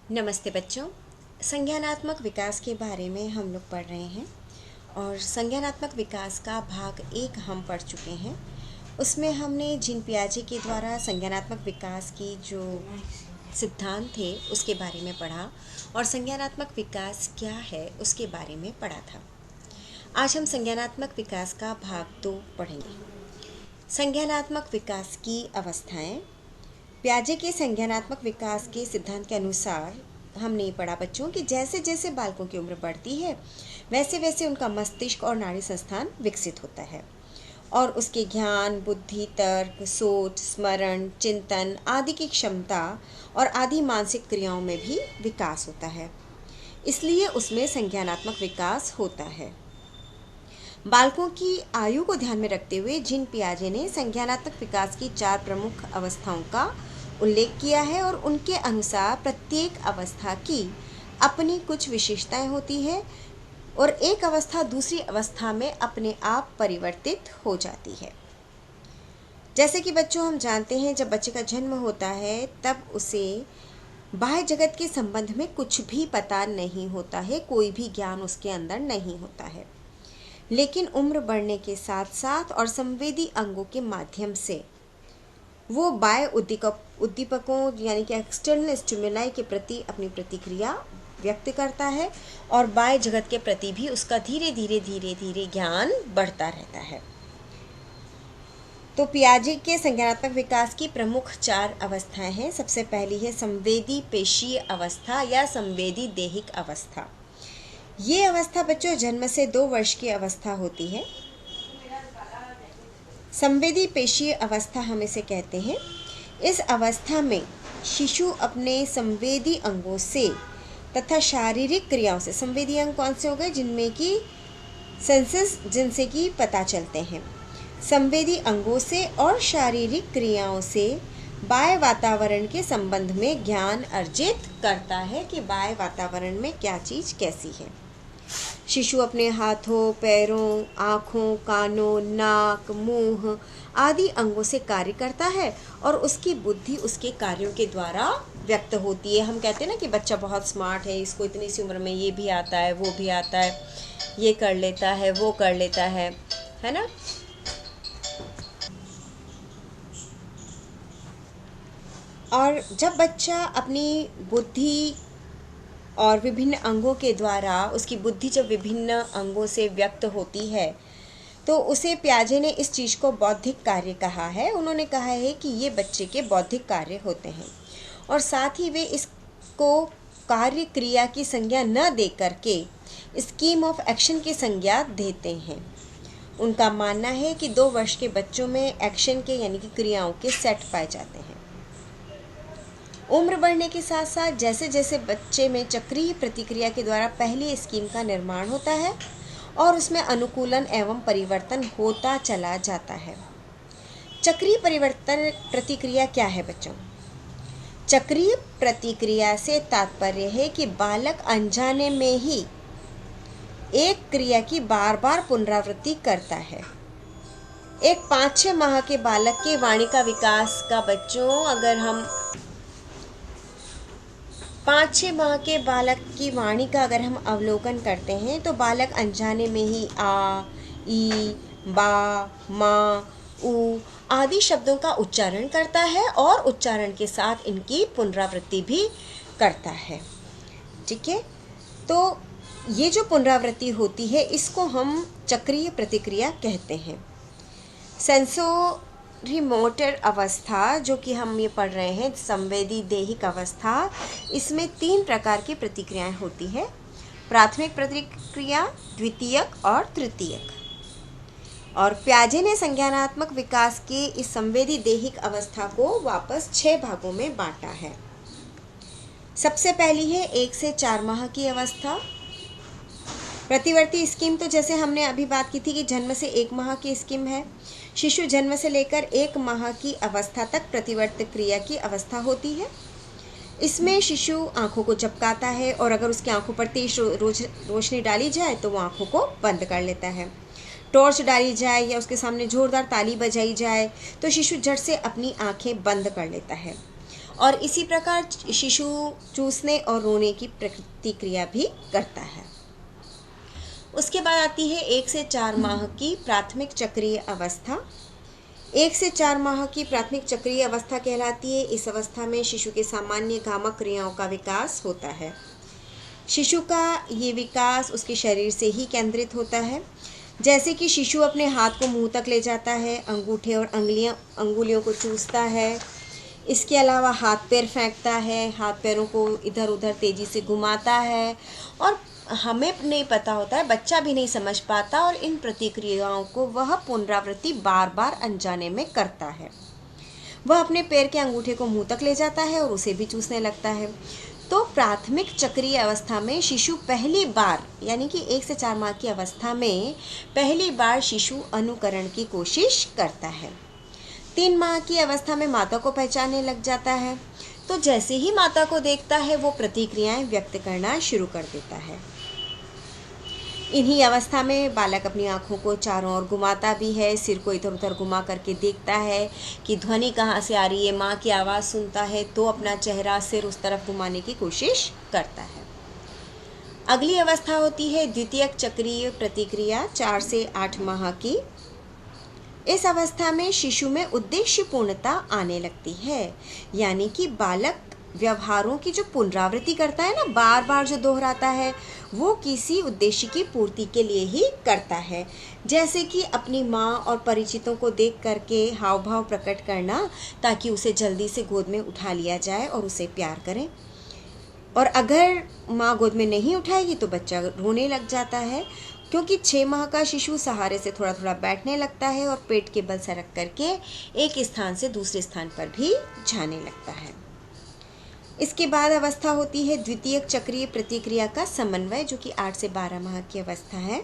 नमस्ते बच्चों। संज्ञानात्मक विकास के बारे में हम लोग पढ़ रहे हैं और संज्ञानात्मक विकास का भाग 1 हम पढ़ चुके हैं। उसमें हमने जीन पियाजे के द्वारा संज्ञानात्मक विकास की जो सिद्धांत थे उसके बारे में पढ़ा और संज्ञानात्मक विकास क्या है उसके बारे में पढ़ा था। आज हम संज्ञानात्मक विकास का भाग 2 पढ़ेंगे। संज्ञानात्मक विकास की अवस्थाएं। पियाजे के संज्ञानात्मक विकास के सिद्धांत के अनुसार हमने पढ़ा बच्चों कि जैसे जैसे बालकों की उम्र बढ़ती है वैसे वैसे उनका मस्तिष्क और नाड़ी संस्थान विकसित होता है और उसके ज्ञान, बुद्धि, तर्क, सोच, स्मरण, चिंतन आदि की क्षमता और आदि मानसिक क्रियाओं में भी विकास होता है। इसलिए उसमें संज्ञानात्मक विकास होता है। बालकों की आयु को ध्यान में रखते हुए जीन पियाजे ने संज्ञानात्मक विकास की 4 प्रमुख अवस्थाओं का उल्लेख किया है और उनके अनुसार प्रत्येक अवस्था की अपनी कुछ विशेषताएं होती है और एक अवस्था दूसरी अवस्था में अपने आप परिवर्तित हो जाती है। जैसे कि बच्चों हम जानते हैं जब बच्चे का जन्म होता है तब उसे बाह्य जगत के संबंध में कुछ भी पता नहीं होता है, कोई भी ज्ञान उसके अंदर नहीं होता है। लेकिन उम्र बढ़ने के साथ साथ और संवेदी अंगों के माध्यम से वो बाह्य उद्दीपकों यानी कि एक्सटर्नल स्टिमुलाई के प्रति अपनी प्रतिक्रिया व्यक्त करता है और बाह्य जगत के प्रति भी उसका धीरे धीरे ज्ञान बढ़ता रहता है। तो पियाजे के संज्ञानात्मक विकास की प्रमुख 4 अवस्थाएं हैं। सबसे पहली है संवेदी पेशीय अवस्था या संवेदी देहिक अवस्था। ये अवस्था बच्चों जन्म से 2 वर्ष की अवस्था होती है। संवेदी पेशीय अवस्था हम इसे कहते हैं। इस अवस्था में शिशु अपने संवेदी अंगों से तथा शारीरिक क्रियाओं से, संवेदी अंग कौन से हो गए जिनमें कि सेंसेस जिनसे कि पता चलते हैं, संवेदी अंगों से और शारीरिक क्रियाओं से बाह्य वातावरण के संबंध में ज्ञान अर्जित करता है कि बाह्य वातावरण में क्या चीज़ कैसी है। शिशु अपने हाथों, पैरों, आँखों, कानों, नाक, मुंह आदि अंगों से कार्य करता है और उसकी बुद्धि उसके कार्यों के द्वारा व्यक्त होती है। हम कहते हैं ना कि बच्चा बहुत स्मार्ट है, इसको इतनी सी उम्र में ये भी आता है, वो भी आता है, ये कर लेता है, वो कर लेता है ना। और जब बच्चा अपनी बुद्धि और विभिन्न अंगों के द्वारा उसकी बुद्धि जब विभिन्न अंगों से व्यक्त होती है तो उसे पियाजे ने इस चीज़ को बौद्धिक कार्य कहा है। उन्होंने कहा है कि ये बच्चे के बौद्धिक कार्य होते हैं और साथ ही वे इसको कार्य क्रिया की संज्ञा न दे करके स्कीम ऑफ एक्शन की संज्ञा देते हैं। उनका मानना है कि 2 वर्ष के बच्चों में एक्शन के यानी कि क्रियाओं के सेट पाए जाते हैं। उम्र बढ़ने के साथ साथ जैसे जैसे बच्चे में चक्रीय प्रतिक्रिया के द्वारा पहली स्कीम का निर्माण होता है और उसमें अनुकूलन एवं परिवर्तन होता चला जाता है। चक्रीय परिवर्तन प्रतिक्रिया क्या है बच्चों? चक्रीय प्रतिक्रिया से तात्पर्य है कि बालक अनजाने में ही एक क्रिया की बार बार पुनरावृत्ति करता है। एक 5-6 माह के बालक के वाणी का विकास का बच्चों अगर हम 5-6 माह के बालक की वाणी का अगर हम अवलोकन करते हैं तो बालक अनजाने में ही आ, ई, बा, मा, उ आदि शब्दों का उच्चारण करता है और उच्चारण के साथ इनकी पुनरावृत्ति भी करता है। ठीक है, तो ये जो पुनरावृत्ति होती है इसको हम चक्रीय प्रतिक्रिया कहते हैं। सेंसोरीमोटर अवस्था जो कि हम ये पढ़ रहे हैं संवेदी देहिक अवस्था, इसमें 3 प्रकार की प्रतिक्रियाएं होती है। प्राथमिक प्रतिक्रिया, द्वितीयक और तृतीयक। और पियाजे ने संज्ञानात्मक विकास के इस संवेदी देहिक अवस्था को वापस 6 भागों में बांटा है। सबसे पहली है 1 से 4 माह की अवस्था। प्रतिवर्ती स्कीम तो जैसे हमने अभी बात की थी कि जन्म से 1 माह की स्कीम है। शिशु जन्म से लेकर 1 माह की अवस्था तक प्रतिवर्त क्रिया की अवस्था होती है। इसमें शिशु आंखों को झपकाता है और अगर उसकी आंखों पर तेज रोशनी डाली जाए तो वो आंखों को बंद कर लेता है। टॉर्च डाली जाए या उसके सामने जोरदार ताली बजाई जाए तो शिशु झट से अपनी आंखें बंद कर लेता है और इसी प्रकार शिशु चूसने और रोने की प्रतिक्रिया भी करता है। उसके बाद आती है 1 से 4 माह की प्राथमिक चक्रीय अवस्था। 1 से 4 माह की प्राथमिक चक्रीय अवस्था कहलाती है। इस अवस्था में शिशु के सामान्य गामक क्रियाओं का विकास होता है। शिशु का ये विकास उसके शरीर से ही केंद्रित होता है, जैसे कि शिशु अपने हाथ को मुंह तक ले जाता है, अंगूठे और अंगुलियों को चूसता है। इसके अलावा हाथ पैर फेंकता है, हाथ पैरों को इधर उधर तेज़ी से घुमाता है, और हमें नहीं पता होता है, बच्चा भी नहीं समझ पाता, और इन प्रतिक्रियाओं को वह पुनरावृत्ति बार बार अनजाने में करता है। वह अपने पैर के अंगूठे को मुंह तक ले जाता है और उसे भी चूसने लगता है। तो प्राथमिक चक्रीय अवस्था में शिशु पहली बार, यानी कि 1 से 4 माह की अवस्था में पहली बार शिशु अनुकरण की कोशिश करता है। 3 माह की अवस्था में माता को पहचानने लग जाता है। तो जैसे ही माता को देखता है वो प्रतिक्रियाएं व्यक्त करना शुरू कर देता है। इन्हीं अवस्था में बालक अपनी आँखों को चारों ओर घुमाता भी है, सिर को इधर उधर घुमा करके देखता है कि ध्वनि कहाँ से आ रही है, माँ की आवाज़ सुनता है तो अपना चेहरा सिर उस तरफ घुमाने की कोशिश करता है। अगली अवस्था होती है द्वितीयक चक्रीय प्रतिक्रिया, 4 से 8 माह की। इस अवस्था में शिशु में उद्देश्य पूर्णता आने लगती है, यानी कि बालक व्यवहारों की जो पुनरावृत्ति करता है ना, बार बार जो दोहराता है, वो किसी उद्देश्य की पूर्ति के लिए ही करता है। जैसे कि अपनी माँ और परिचितों को देख करके हाव भाव प्रकट करना, ताकि उसे जल्दी से गोद में उठा लिया जाए और उसे प्यार करें। और अगर माँ गोद में नहीं उठाएगी तो बच्चा रोने लग जाता है, क्योंकि 6 माह का शिशु सहारे से थोड़ा थोड़ा बैठने लगता है और पेट के बल सरक करके एक स्थान से दूसरे स्थान पर भी जाने लगता है। इसके बाद अवस्था होती है द्वितीयक चक्रीय प्रतिक्रिया का समन्वय, जो कि 8 से 12 माह की अवस्था है।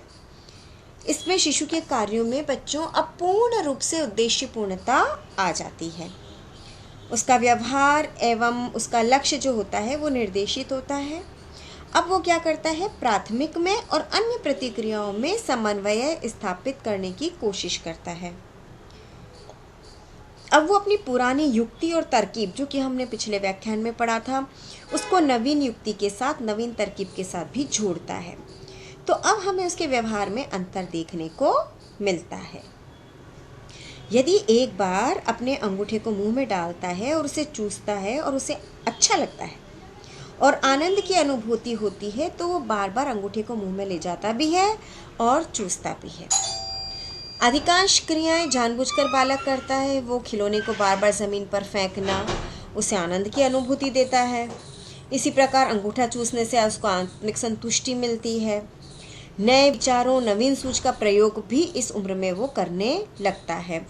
इसमें शिशु के कार्यों में बच्चों अब पूर्ण रूप से उद्देश्य पूर्णता आ जाती है। उसका व्यवहार एवं उसका लक्ष्य जो होता है वो निर्देशित होता है। अब वो क्या करता है, प्राथमिक में और अन्य प्रतिक्रियाओं में समन्वय स्थापित करने की कोशिश करता है। अब वो अपनी पुरानी युक्ति और तरकीब, जो कि हमने पिछले व्याख्यान में पढ़ा था, उसको नवीन युक्ति के साथ, नवीन तरकीब के साथ भी जोड़ता है। तो अब हमें उसके व्यवहार में अंतर देखने को मिलता है। यदि एक बार अपने अंगूठे को मुंह में डालता है और उसे चूसता है और उसे अच्छा लगता है और आनंद की अनुभूति होती है, तो वो बार बार अंगूठे को मुंह में ले जाता भी है और चूसता भी है। अधिकांश क्रियाएं जानबूझकर बालक करता है। वो खिलौने को बार बार ज़मीन पर फेंकना उसे आनंद की अनुभूति देता है। इसी प्रकार अंगूठा चूसने से उसको आत्मिक संतुष्टि मिलती है। नए विचारों, नवीन सूझ का प्रयोग भी इस उम्र में वो करने लगता है।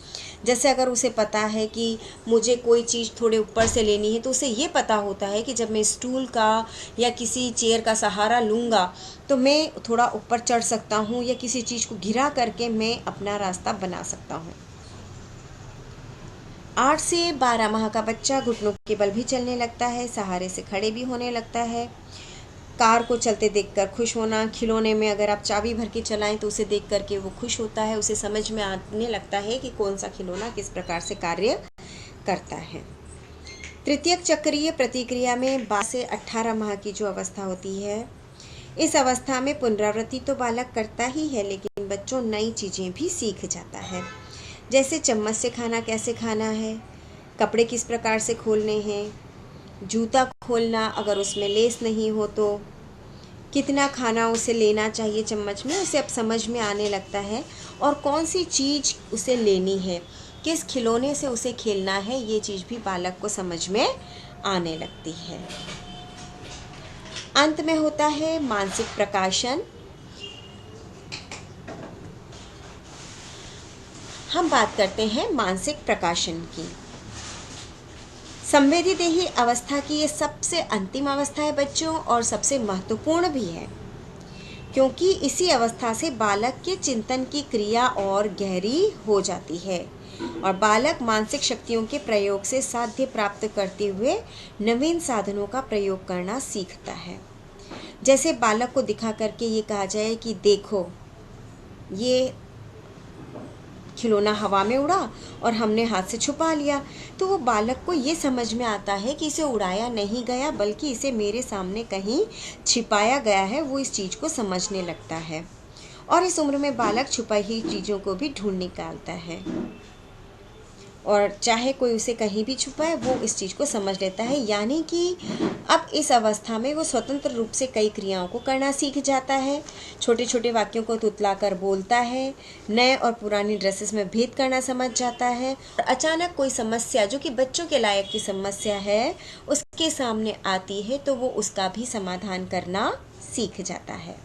जैसे अगर उसे पता है कि मुझे कोई चीज़ थोड़े ऊपर से लेनी है, तो उसे ये पता होता है कि जब मैं स्टूल का या किसी चेयर का सहारा लूँगा तो मैं थोड़ा ऊपर चढ़ सकता हूँ, या किसी चीज़ को घिरा करके मैं अपना रास्ता बना सकता हूँ। 8 से 12 माह का बच्चा घुटनों के बल भी चलने लगता है, सहारे से खड़े भी होने लगता है। कार को चलते देखकर खुश होना, खिलौने में अगर आप चाबी भर के चलाएं तो उसे देख करके वो खुश होता है। उसे समझ में आने लगता है कि कौन सा खिलौना किस प्रकार से कार्य करता है। तृतीयक चक्रीय प्रतिक्रिया में 12 से 18 माह की जो अवस्था होती है, इस अवस्था में पुनरावृत्ति तो बालक करता ही है, लेकिन बच्चों नई चीज़ें भी सीख जाता है। जैसे चम्मच से खाना कैसे खाना है, कपड़े किस प्रकार से खोलने हैं, जूता खोलना अगर उसमें लेस नहीं हो तो कितना खाना उसे लेना चाहिए चम्मच में, उसे अब समझ में आने लगता है। और कौन सी चीज़ उसे लेनी है, किस खिलौने से उसे खेलना है, ये चीज़ भी बालक को समझ में आने लगती है। अंत में होता है मानसिक प्रकाशन। हम बात करते हैं मानसिक प्रकाशन की। संवेदी देही अवस्था की ये सबसे अंतिम अवस्था है बच्चों, और सबसे महत्वपूर्ण भी है, क्योंकि इसी अवस्था से बालक के चिंतन की क्रिया और गहरी हो जाती है और बालक मानसिक शक्तियों के प्रयोग से साध्य प्राप्त करते हुए नवीन साधनों का प्रयोग करना सीखता है। जैसे बालक को दिखा करके ये कहा जाए कि देखो ये खिलौना हवा में उड़ा और हमने हाथ से छुपा लिया, तो वो बालक को ये समझ में आता है कि इसे उड़ाया नहीं गया बल्कि इसे मेरे सामने कहीं छिपाया गया है। वो इस चीज़ को समझने लगता है और इस उम्र में बालक छुपाई हुई चीज़ों को भी ढूंढ निकालता है और चाहे कोई उसे कहीं भी छुपाए वो इस चीज़ को समझ लेता है। यानी कि अब इस अवस्था में वो स्वतंत्र रूप से कई क्रियाओं को करना सीख जाता है, छोटे छोटे वाक्यों को तुतला कर बोलता है, नए और पुरानी ड्रेसेस में भेद करना समझ जाता है और अचानक कोई समस्या जो कि बच्चों के लायक की समस्या है उसके सामने आती है तो वो उसका भी समाधान करना सीख जाता है।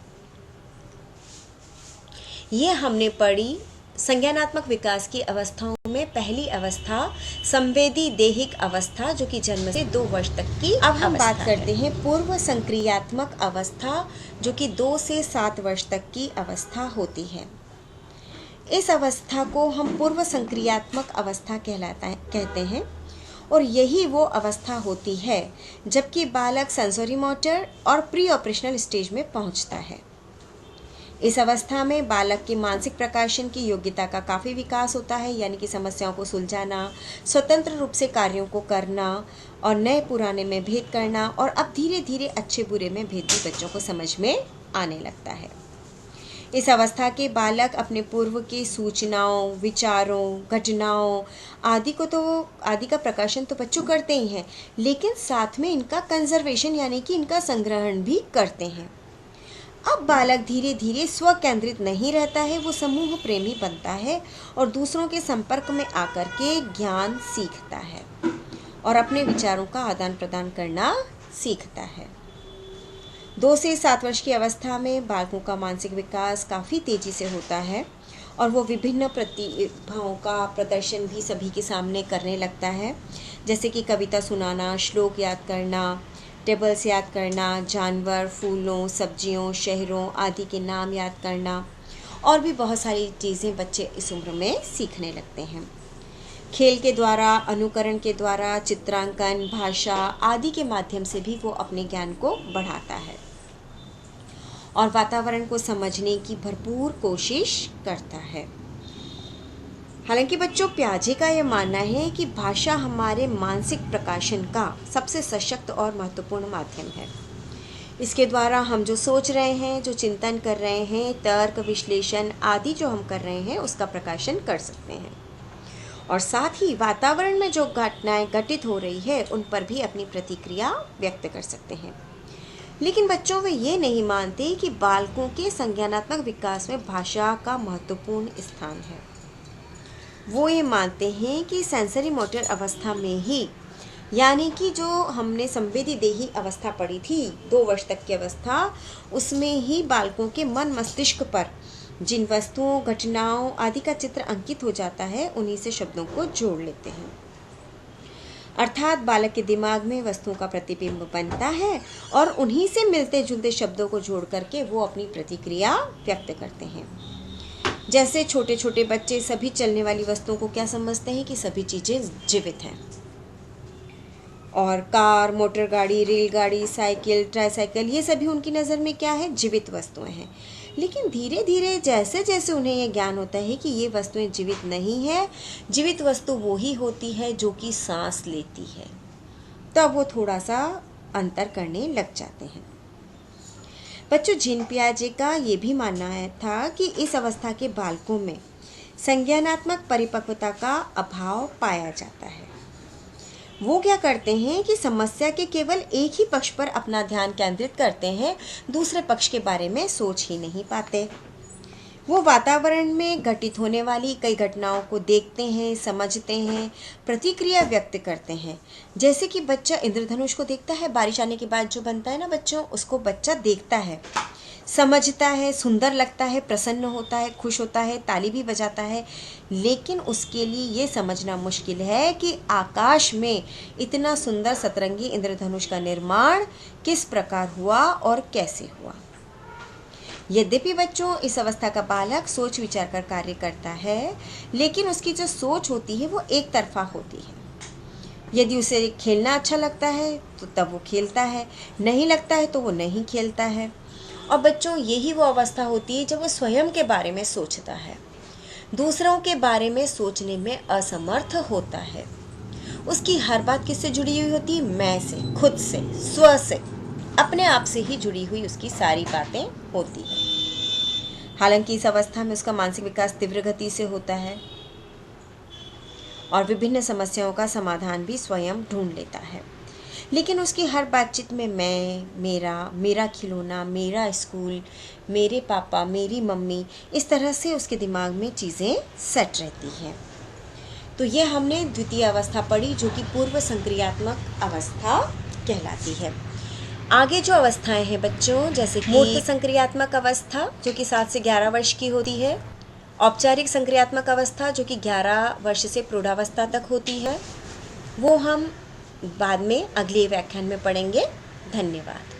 ये हमने पढ़ी संज्ञानात्मक विकास की अवस्थाओं में पहली अवस्था संवेदी देहिक अवस्था जो कि जन्म से 2 वर्ष तक की। अब हम बात करते हैं पूर्व संक्रियात्मक अवस्था जो कि 2 से 7 वर्ष तक की अवस्था होती है। इस अवस्था को हम पूर्व संक्रियात्मक अवस्था कहते हैं और यही वो अवस्था होती है जबकि बालक सेंसरी मोटर और प्री ऑपरेशनल स्टेज में पहुंचता है। इस अवस्था में बालक के मानसिक प्रकाशन की योग्यता का काफ़ी विकास होता है, यानी कि समस्याओं को सुलझाना, स्वतंत्र रूप से कार्यों को करना और नए पुराने में भेद करना और अब धीरे धीरे अच्छे बुरे में भेद भी बच्चों को समझ में आने लगता है। इस अवस्था के बालक अपने पूर्व की सूचनाओं, विचारों, घटनाओं आदि का प्रकाशन तो बच्चों करते ही हैं, लेकिन साथ में इनका कंजर्वेशन यानी कि इनका संग्रहण भी करते हैं। अब बालक धीरे धीरे स्व केंद्रित नहीं रहता है, वो समूह प्रेमी बनता है और दूसरों के संपर्क में आकर के ज्ञान सीखता है और अपने विचारों का आदान प्रदान करना सीखता है। 2 से 7 वर्ष की अवस्था में बालकों का मानसिक विकास काफ़ी तेज़ी से होता है और वो विभिन्न प्रतिभाओं का प्रदर्शन भी सभी के सामने करने लगता है, जैसे कि कविता सुनाना, श्लोक याद करना, टेबल्स याद करना, जानवर, फूलों, सब्जियों, शहरों आदि के नाम याद करना और भी बहुत सारी चीज़ें बच्चे इस उम्र में सीखने लगते हैं। खेल के द्वारा, अनुकरण के द्वारा, चित्रांकन, भाषा आदि के माध्यम से भी वो अपने ज्ञान को बढ़ाता है और वातावरण को समझने की भरपूर कोशिश करता है। हालांकि बच्चों, पियाजे का यह मानना है कि भाषा हमारे मानसिक प्रकाशन का सबसे सशक्त और महत्वपूर्ण माध्यम है। इसके द्वारा हम जो सोच रहे हैं, जो चिंतन कर रहे हैं, तर्क, विश्लेषण आदि जो हम कर रहे हैं उसका प्रकाशन कर सकते हैं और साथ ही वातावरण में जो घटनाएं घटित हो रही है उन पर भी अपनी प्रतिक्रिया व्यक्त कर सकते हैं। लेकिन बच्चों वे ये नहीं मानते कि बालकों के संज्ञानात्मक विकास में भाषा का महत्वपूर्ण स्थान है। वो ये मानते हैं कि सेंसरी मोटर अवस्था में ही, यानी कि जो हमने संवेदी देही अवस्था पढ़ी थी 2 वर्ष तक की अवस्था, उसमें ही बालकों के मन मस्तिष्क पर जिन वस्तुओं, घटनाओं आदि का चित्र अंकित हो जाता है उन्हीं से शब्दों को जोड़ लेते हैं। अर्थात बालक के दिमाग में वस्तुओं का प्रतिबिंब बनता है और उन्हीं से मिलते जुलते शब्दों को जोड़ करके वो अपनी प्रतिक्रिया व्यक्त करते हैं। जैसे छोटे छोटे बच्चे सभी चलने वाली वस्तुओं को क्या समझते हैं कि सभी चीज़ें जीवित हैं और कार, मोटर गाड़ी, रेलगाड़ी, साइकिल, ट्राईसाइकिल ये सभी उनकी नज़र में क्या है, जीवित वस्तुएं हैं। लेकिन धीरे धीरे जैसे जैसे उन्हें यह ज्ञान होता है कि ये वस्तुएं जीवित नहीं है, जीवित वस्तु वो ही होती है जो कि सांस लेती है, तब वो थोड़ा सा अंतर करने लग जाते हैं। बच्चों, जीन पियाजे का ये भी मानना था कि इस अवस्था के बालकों में संज्ञानात्मक परिपक्वता का अभाव पाया जाता है। वो क्या करते हैं कि समस्या के केवल एक ही पक्ष पर अपना ध्यान केंद्रित करते हैं, दूसरे पक्ष के बारे में सोच ही नहीं पाते। वो वातावरण में घटित होने वाली कई घटनाओं को देखते हैं, समझते हैं, प्रतिक्रिया व्यक्त करते हैं। जैसे कि बच्चा इंद्रधनुष को देखता है, बारिश आने के बाद जो बनता है ना बच्चों, उसको बच्चा देखता है, समझता है, सुंदर लगता है, प्रसन्न होता है, खुश होता है, ताली भी बजाता है। लेकिन उसके लिए ये समझना मुश्किल है कि आकाश में इतना सुंदर सतरंगी इंद्रधनुष का निर्माण किस प्रकार हुआ और कैसे हुआ। यद्यपि बच्चों, इस अवस्था का बालक सोच विचार कर कार्य करता है, लेकिन उसकी जो सोच होती है वो एक तरफा होती है। यदि उसे खेलना अच्छा लगता है तो तब वो खेलता है, नहीं लगता है तो वो नहीं खेलता है। और बच्चों, यही वो अवस्था होती है जब वो स्वयं के बारे में सोचता है। दूसरों के बारे में सोचने में असमर्थ होता है। उसकी हर बात किससे जुड़ी हुई होती है? मैं से, खुद से, स्व से, अपने आप से ही जुड़ी हुई उसकी सारी बातें होती हैं। हालांकि इस अवस्था में उसका मानसिक विकास तीव्र गति से होता है और विभिन्न समस्याओं का समाधान भी स्वयं ढूंढ लेता है। लेकिन उसकी हर बातचीत में मैं, मेरा खिलौना, मेरा स्कूल, मेरे पापा, मेरी मम्मी, इस तरह से उसके दिमाग में चीज़ें सेट रहती हैं। तो ये हमने द्वितीय अवस्था पढ़ी, जो कि पूर्व संक्रियात्मक अवस्था कहलाती है। आगे जो अवस्थाएं हैं बच्चों, जैसे कि मूर्त संक्रियात्मक अवस्था जो कि 7 से 11 वर्ष की होती है, औपचारिक संक्रियात्मक अवस्था जो कि 11 वर्ष से प्रौढ़ावस्था तक होती है, वो हम बाद में अगले व्याख्यान में पढ़ेंगे। धन्यवाद।